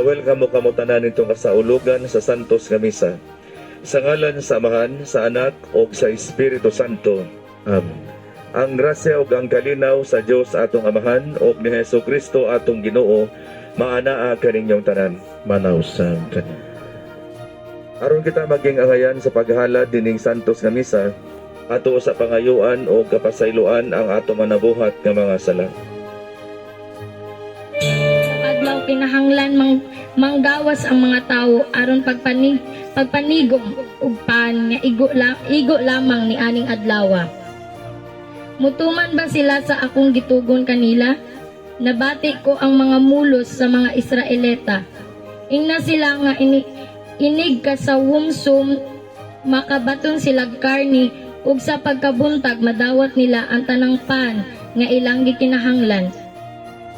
Welcome mo kamo tanan nitong kasaulugan sa Santos nga Misa. Sa ngalan sa Amahan, sa Anak o sa Espiritu Santo. Amen. Ang grasya o ang kalinaw sa Diyos atong Amahan o ni Hesus Kristo atong Ginoo maanaa kaninyong tanan. Manawsang kanin. Aron kita maging angayan sa paghalad dining Santos nga Misa, ato sa pangayuan o kapasayloan ang ato manabuhat nga mga sala. Adlaw kinahanglan manggawas ang mga tawo aron pagpanigom ug pan nga igo lamang ni aning adlaw. Mutuman ba sila sa akong gitugon kanila? Nabati ko ang mga mulos sa mga Israelita. Ingna sila nga inig ka sa wumsum, makabaton sila karni, ug sa pagkabuntag madawat nila ang tanang pan nga ilang gikinahanglan.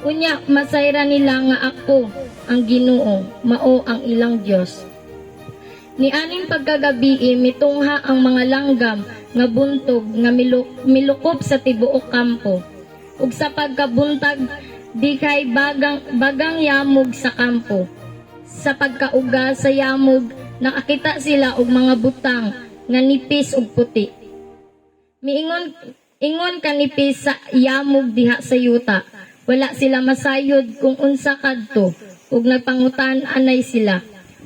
Unya masayra nila nga ako ang Ginoo, mao ang ilang Dios. Ni aning pagkagabi mitungha ang mga langgam nga buntog nga milukop sa tibuok kampo. Ug sa pagkabuntag di kay bagang yamog sa kampo. Sa pagkauga sa yamog nakakita sila og mga butang nga nipis ug puti. Ingon kanipis sa yamog diha sa yuta. Wala sila masayod kung unsa kadto ug nagpangutan anay sila.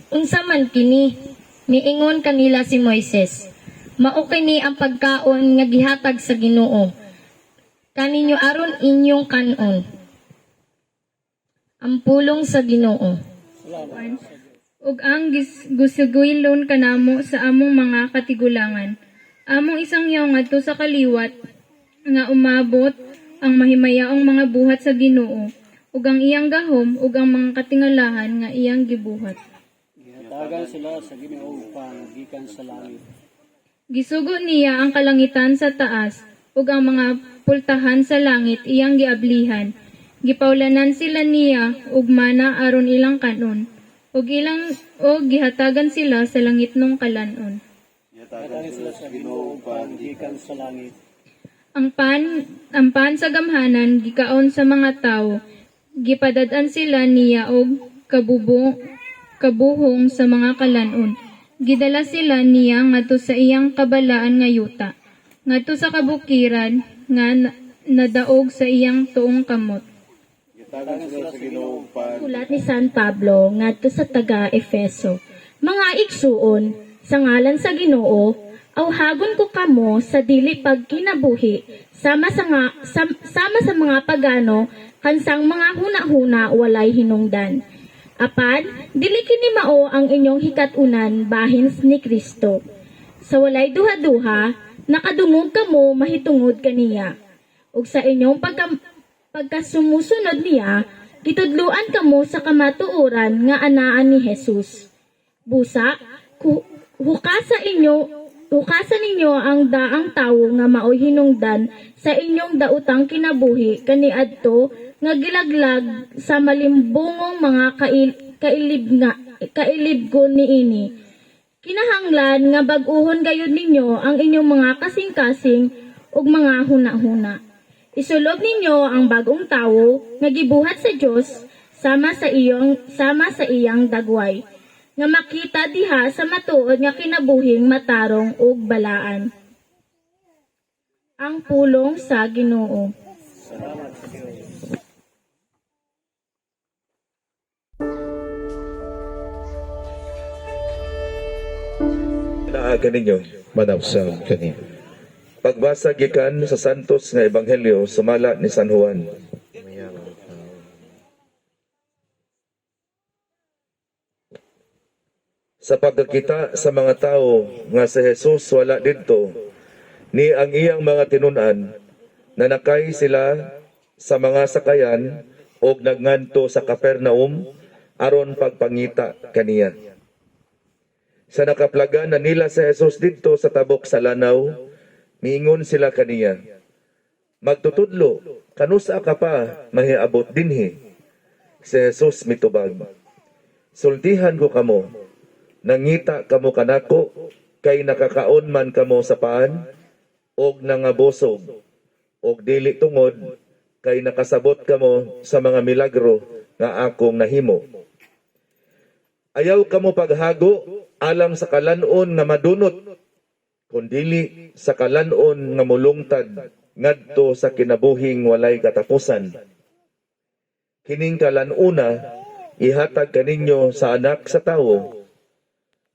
Unsa man kini? Miingon kanila si Moises. Mao kini ang pagkaon nga gihatag sa Ginoo. Kaninyo aron inyong kanon. Ang pulong sa Ginoo. Ug ang gusugilon kanamo sa among mga katigulangan. Among isang yaw ngadto sa kaliwat nga umabot ang mahimayaong mga buhat sa Ginoo ug ang iyang gahom ug ang mga katingalahan nga iyang gibuhat. Gihatagan sila sa Ginoo gikan sa langit. Gisugo niya ang kalangitan sa taas ug ang mga pultahan sa langit iyang giablihan. Gipawlanan sila niya ug mana aron ilang kanon ug gihatagan sila sa langitnong kalanon. Gihatagan sila sa Ginoo gikan sa langit. Ang pan sa gamhanan gikaon sa mga tawo. Gipadad-an sila niya og kabuhong sa mga kalanon. Gidala sila niya ngadto sa iyang kabalaan nga yuta, ngadto sa kabukiran nga nadaog sa iyang tuong kamot. Gihatagan sila sa Ginoo Ulat ni San Pablo ngadto sa taga-Efeso. Mga igsuon, sa ngalan sa Ginoo, awhagon ko kamo sa dili pagkinabuhi sama sa mga pagano kansang mga huna-huna walay hinungdan. Apan, dili kini mao ang inyong hikatunan bahin ni Kristo. Sa walay duha-duha, nakadungog kamo mahitungod kaniya. Ug sa inyong pagkasumusunod niya, gitudluan kamo sa kamatuoran nga anaan ni Jesus. Busa, hukasan ninyo ang daang tawo nga maoy hinungdan sa inyong daotang kinabuhi kaniadto nga gilaglag sa malimbungong mga kailibgon niini. Kinahanglan nga bag-uhon gayud ninyo ang inyong mga kasing-kasing ug mga huna-huna. Isulob ninyo ang bagong tawo nga gibuhat sa Dios sama sa iyang dagway nga makita diha sa matuod nga kinabuhing matarong ug balaan. Ang pulong sa Ginoo. Inaaga ninyo, manawsang kanin. Pagbasa gikan sa Santos nga Ebanghelyo sumala ni San Juan. Sa pagkakita sa mga tao nga si Jesus wala didto, ni ang iyang mga tinunan, nanakay sila sa mga sakayan o nagnganto sa Capernaum aron pagpangita kaniya. Sa nakaplagan na nila si Jesus didto sa tabok sa lanaw, miingon sila kaniya, "Magtutudlo, kanusa ka pa mahiabot dinhi?" Si Jesus mitubag, "Sultihan ko kamo, nangita kamo kanako, kay nakakaon man kamo sa paan, og nangabosog, og dili tungod, kay nakasabot kamo sa mga milagro nga akong nahimo. Ayaw kamo paghago alang sa kalanon nga madunot, kundili sa kalanon nga mulungtad ngadto sa kinabuhing walay katapusan. Kining kalanuna ihatag kaninyo sa anak sa tawo,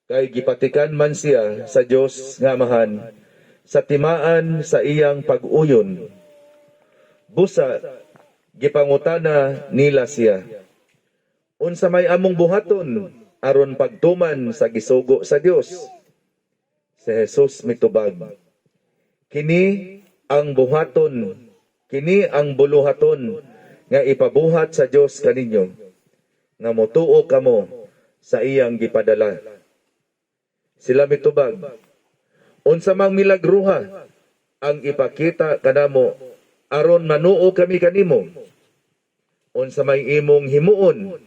kay gipatikan man siya sa Dios nga Amahan sa timaan sa iyang pag-uyon. Busa gipangutana nila siya, unsa may among buhaton aron pagtuman sa gisugo sa Dios? Si Jesus mitubag, kini ang buhaton, kini ang buluhaton nga ipabuhat sa Dios kaninyo, nga motuo kamo sa iyang gipadala. Sila mitubag, unsa mang milagruha ang ipakita kanamo aron manuo kami kanimo? Unsa may imong himuon?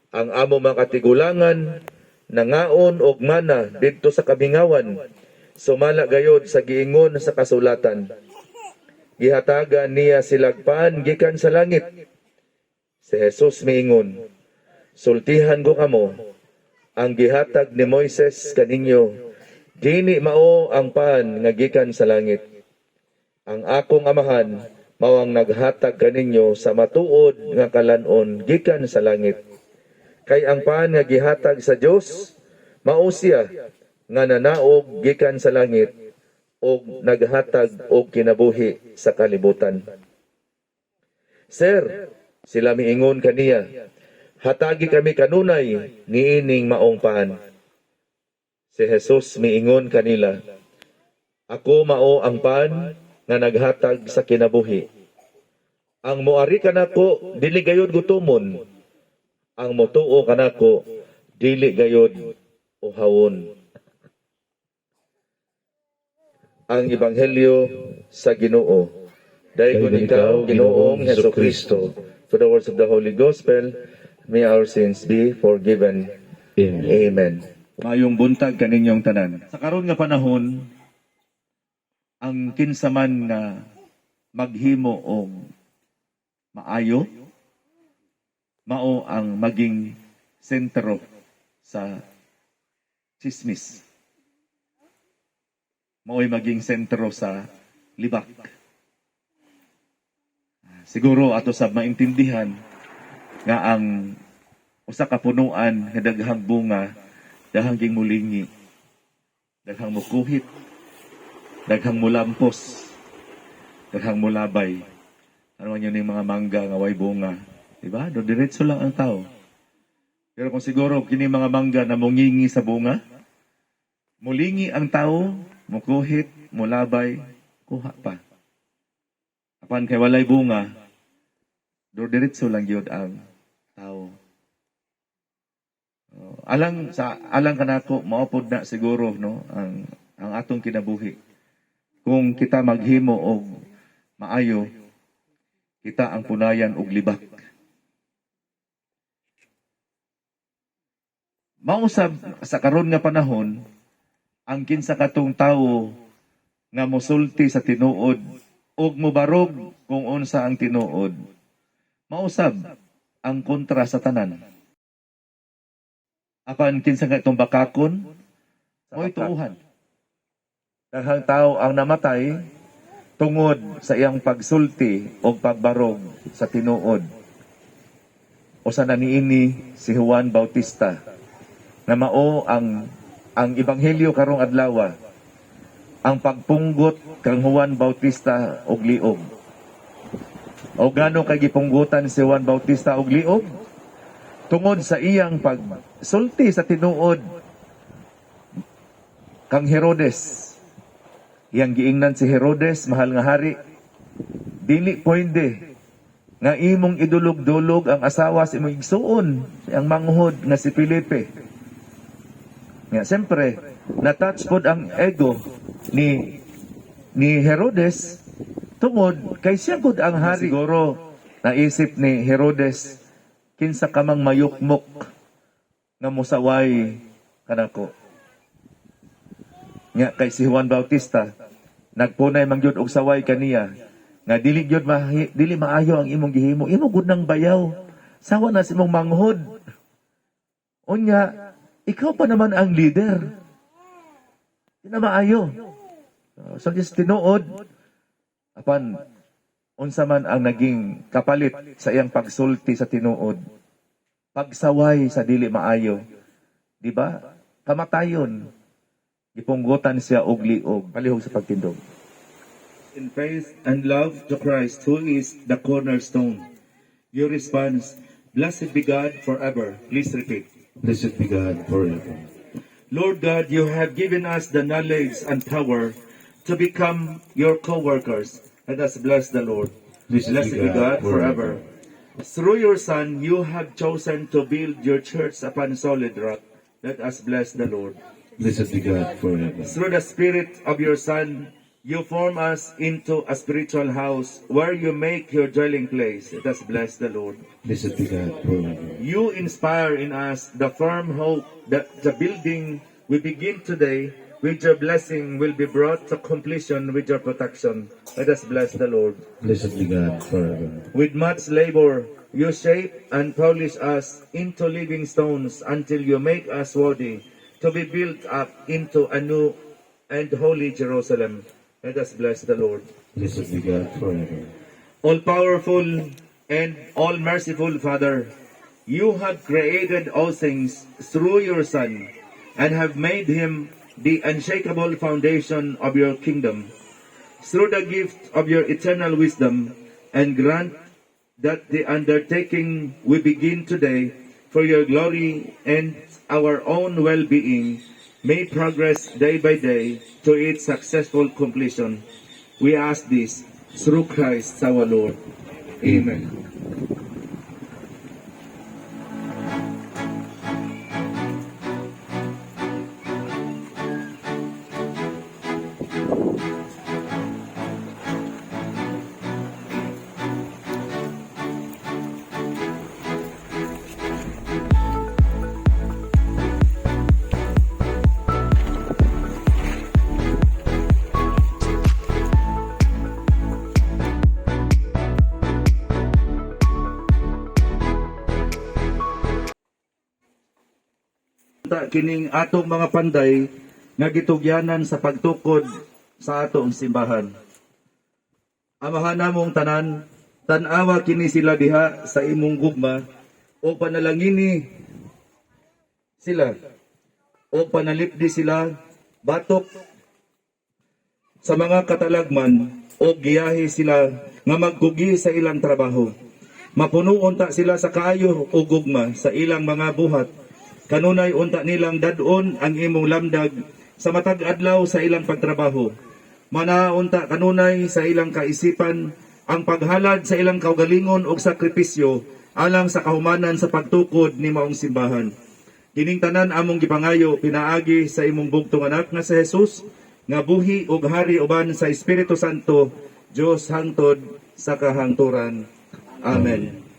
Ang amo mga katigulangan nangaon og mana didto sa kabingawan, sumala gayod sa giingon sa kasulatan. Gihatagan niya silagpan gikan sa langit. Si Jesus miingon, sultihan ko kamo, ang gihatag ni Moises kaninyo, dini mao ang pan nga gikan sa langit. Ang akong Amahan mao ang naghatag kaninyo sa matuod nga kalanon gikan sa langit. Kay ang pan nga gihatag sa Dios mao siya nga nanaog gikan sa langit og naghatag og kinabuhi sa kalibutan. Sir, sila miingon kaniya, hatagi kami kanunay niining maong pan. Si Jesus miingon kanila, ako mao ang pan nga naghatag sa kinabuhi. Ang moari kanako dili gayud gutomon, ang motuo kanako dili gayud uhawon. Ang Ebanghelyo sa Ginoo. Dayon ikaw, Ginoong Hesukristo. To the words of the Holy Gospel, may our sins be forgiven. Amen. Mayong buntag kaninyong tanan. Sa karon nga panahon, ang kinsaman nga maghimo og maayo, mao ang maging sentro sa chismis. Mao'y maging sentro sa libak. Siguro ato sa maintindihan nga ang usa ka punuan nga daghang bunga, daghang ging mulingi, daghang mukuhit, daghang mulampos, daghang mulabay. Ano man yun yung mga mangga nga way bunga? Diba? Do diretso lang ang tao. Pero kung siguro kini mga mangga na mungingi sa bunga, mulingi ang tao, mukuhit, mulabay, kuha pa. Apan kay walay bunga, do diretso lang gyud ang tao. Alang kanako maupod na siguro no ang atong kinabuhi. Kung kita maghimo og maayo, kita ang punayan og libak. Mausab sa karon nga panahon, ang kinsa katong tawo nga mosulti sa tinuod ug mobarog kung unsa ang tinuod, mausab ang kontra sa tanan. Apan kinsa katong bakakon, mo'y tuuhan. Daghang tao ang namatay tungod sa iyang pagsulti o pagbarog sa tinuod. Usa na niini si Juan Bautista na mao ang ebanghelyo karong adlaw, ang pagpunggot kang Juan Bautista og liog. O gano kay gipunggutan si Juan Bautista og liog? Tungod sa iyang pagsulti sa tinuod kang Herodes. Iyang giingnan si Herodes, mahal nga hari, dili pwede nga imong idulog-dulog ang asawa sa imong igsuon, ang manghod nga si Felipe. Nga, siyempre, na-touch pod ang ego ni Herodes tungod kay siya gud ang hari. Siguro naisip ni Herodes, kinsa kamang mayukmok nga musaway kanako. Nga kay si Juan Bautista nagpunay man gyud og saway kaniya nga dili gyud dili maayo ang imong gihimo, imo gud nang bayaw, sawa na si imong manghod. Unya, ikaw pa naman ang leader. Di na maayo. So, just tinuod, apan, unsa man ang naging kapalit sa iyang pagsulti sa tinuod, pagsaway sa dili maayo, di ba? Kamatayon, ipunggutan siya og liog, palihog sa pagtindog. In faith and love to Christ, who is the cornerstone. Your response, blessed be God forever. Please repeat. Blessed be God forever. Lord God, you have given us the knowledge and power to become your co-workers. Let us bless the Lord. Blessed Blessed be God forever. Through your Son, you have chosen to build your church upon solid rock. Let us bless the Lord. Blessed be God forever. Through the Spirit of your Son, you form us into a spiritual house where you make your dwelling place. Let us bless the Lord. Blessed be God forever. You inspire in us the firm hope that the building we begin today with your blessing will be brought to completion with your protection. Let us bless the Lord. Blessed be God forever. With much labor, you shape and polish us into living stones until you make us worthy to be built up into a new and holy Jerusalem. Let us bless the Lord. Blessed be God forever. All-powerful and all-merciful Father, you have created all things through your Son and have made him the unshakable foundation of your kingdom. Through the gift of your eternal wisdom, and grant that the undertaking we begin today for your glory and our own well-being may progress day by day to its successful completion. We ask this through Christ our Lord. Amen. Kining atong mga panday nga gitugyanan sa pagtukod sa atong simbahan. Amahan namong tanan, tan-awa kini sila diha sa imong gugma o panalangini sila o panalipdi sila batok sa mga katalagman o giyahi sila nga magkugi sa ilang trabaho. Mapunuon ta sila sa kaayo o gugma sa ilang mga buhat. Kanunay unta nilang dadon ang imong lamdag sa matag adlaw sa ilang pagtrabaho. Manaunta kanunay sa ilang kaisipan ang paghalad sa ilang kaugalingon o sakripisyo alang sa kahumanan sa pagtukod ni maong simbahan. Kining tanan among gipangayo pinaagi sa imong bugtong anak nga si Jesus nga buhi ug hari uban sa Espiritu Santo, Dios hangtod sa kahangturan. Amen.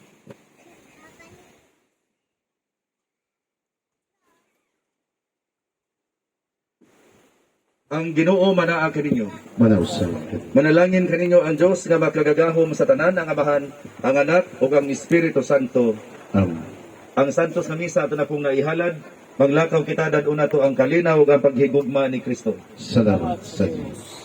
Ang Ginoo manaa kaninyo. Manausa. Manalangin kaninyo ang Dios nga makagagahom sa tanan ang Amahan, ang Anak ug ang Espiritu Santo. Amen. Ang santos nga misa ato na pong naihalad, maglakaw kita daduna to ang kalinaw ug ang paghigugma ni Kristo. Salamat sa Diyos.